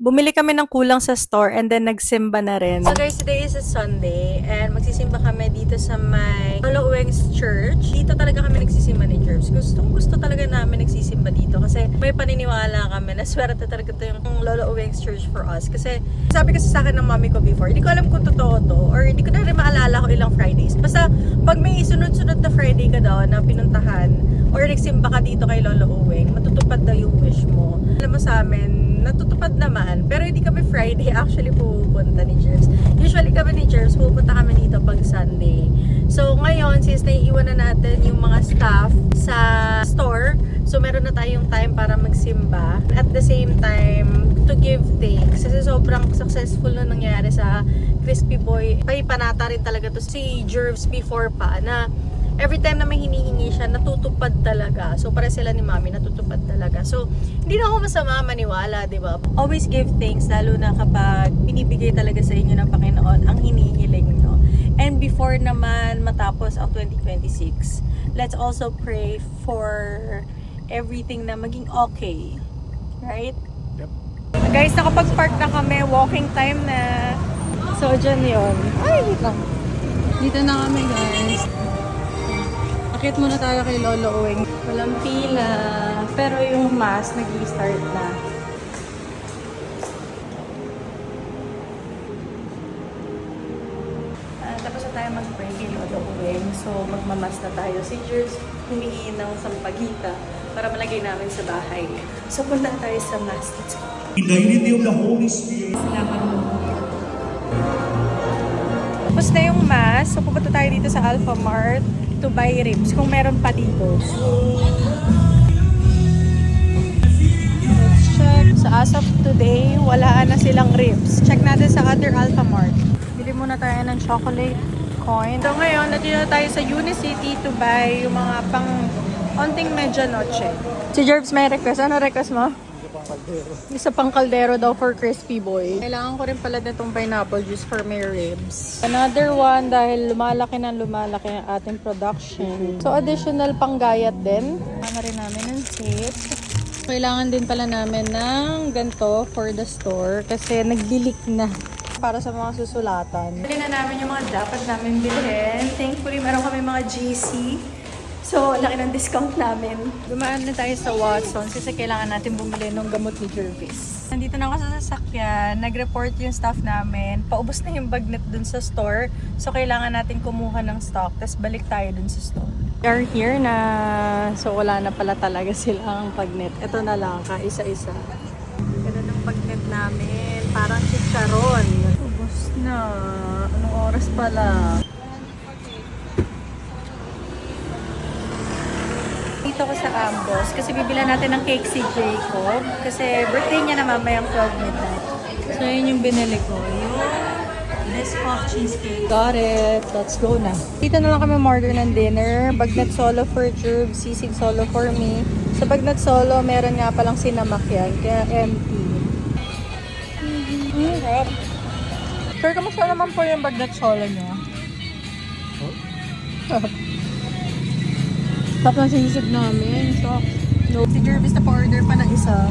Bumili kami ng kulang sa store and then nagsimba na rin. So guys, today is a Sunday and magsisimba kami dito sa may Lolo Uweng's Church. Dito talaga kami nagsisimba ni Jervs. Gusto talaga namin nagsisimba dito kasi may paniniwala kami na swerte talaga ito yung Lolo Uweng's Church for us. Kasi sabi kasi sa akin ng mommy ko before, hindi ko alam kung totoo to or hindi ko na rin maalala ko ilang Fridays. Basta pag may sunod-sunod na Friday ka daw na pinuntahan or nagsimba ka dito kay Lolo Uweng, matutupad daw yung wish mo. Alam mo sa amin, natutupad naman. Pero hindi kami Friday actually pupunta ni Jervs. Usually kami ni Jervs, pupunta kami dito pag Sunday. So ngayon, since naiiwan na natin yung mga staff sa store, so meron na tayong time para magsimba. At the same time, to give thanks. Kasi sobrang successful na nangyari sa Crispy Boy. Panata rin talaga to si Jervs before pa na every time na may hinihingi siya, natutupad talaga. So, para sila ni Mami, natutupad talaga. So, hindi na ako masama maniwala, di ba? Always give thanks, lalo na kapag binibigay talaga sa inyo ng Panginoon ang hinihiling nyo. And before naman matapos ang 2026, let's also pray for everything na maging okay. Right? Yep. Guys, nakapag-park na kami. Walking time na. So, dyan yun. Ay, wait lang. Dito na kami, guys. Akit muna tayo kay Lolo Uweng. Walang pila. Pero yung mass, nag-i-start na. Tapos na tayo mag-pray kay Lolo Uweng. So, magmamas na tayo. Si Jervs humingi ng sampagita para malagay namin sa bahay. So, punta tayo sa mass. Let's go. In the unity of the Holy Spirit. Tapos na yung mass. So, pupunta tayo dito sa Alpha Mart to buy ribs kung meron pa dito. Let's check. So as of today, wala na silang ribs. Check natin sa other Alpha Mart. Bili muna tayo ng chocolate coin. So ngayon, natira tayo sa Unicity to buy yung mga pang onting medianoche. Si Jervs may request. Ano request mo? Isa pang kaldero daw for Crispy Boy. Kailangan ko rin pala nitong pineapple juice for my ribs. Another one dahil lumalaki ang ating production. So additional panggayat din. Kailangan rin namin ng tape. Kailangan din pala namin ng ganito for the store kasi naglilik na para sa mga susulatan. Bili na namin yung mga dapat namin bilhin. Thankfully, meron kami mga GC. So, laki ng discount namin. Dumaan na tayo sa Watsons kasi kailangan natin bumili ng gamot ni Jervis. Nandito na ako sa sasakyan. Nag-report yung staff namin. Paubos na yung bagnet dun sa store. So, kailangan natin kumuha ng stock. Tapos, balik tayo dun sa store. We are here na. So, wala na pala talaga silang bagnet. Ito na lang, kaisa-isa. Ito ng bagnet namin. Parang chicharon. Ubos na. Anong oras pala? Dito ko sa Ambos kasi bibila natin ng cake si Jacob kasi birthday niya na mamayang 12 midnight. So yun yung binili ko. Yung Biscoff cheesecake. Got it. Let's go na. Dito na lang kami order ng dinner. Bagnet solo for Jervs, sisig solo for me. Sa bagnet solo, meron nga palang sinamak yan. Kaya empty. Sarap. Sir, kamusta naman po yung bagnet solo niyo? Tapos na sinisig namin. So, no. Si Jervis na pa-order pa ng isa.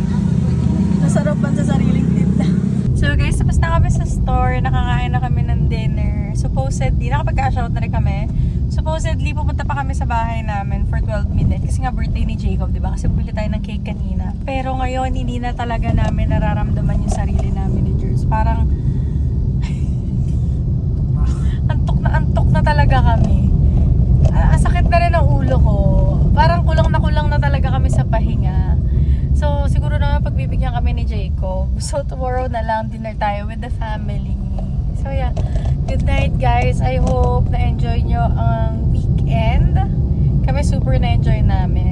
Nasarapan sa sariling tinda. So guys, tapos na kami sa store. Nakakain na kami ng dinner. Supposedly, nakapag-cash out na rin kami. Supposedly, pupunta pa kami sa bahay namin for 12 midnight. Kasi nga birthday ni Jacob, diba? Kasi bumili tayo ng cake kanina. Pero ngayon, hindi na talaga namin nararamdaman yung sarili namin ni Jervis. Parang, antok na talaga kami. Sakit na rin ang ulo ko. Parang kulang na talaga kami sa pahinga. So, siguro naman pagbibigyan kami ni Jacob. So, tomorrow na lang dinner tayo with the family. So, yeah. Good night, guys. I hope na-enjoy nyo ang weekend. Kami super na-enjoy namin.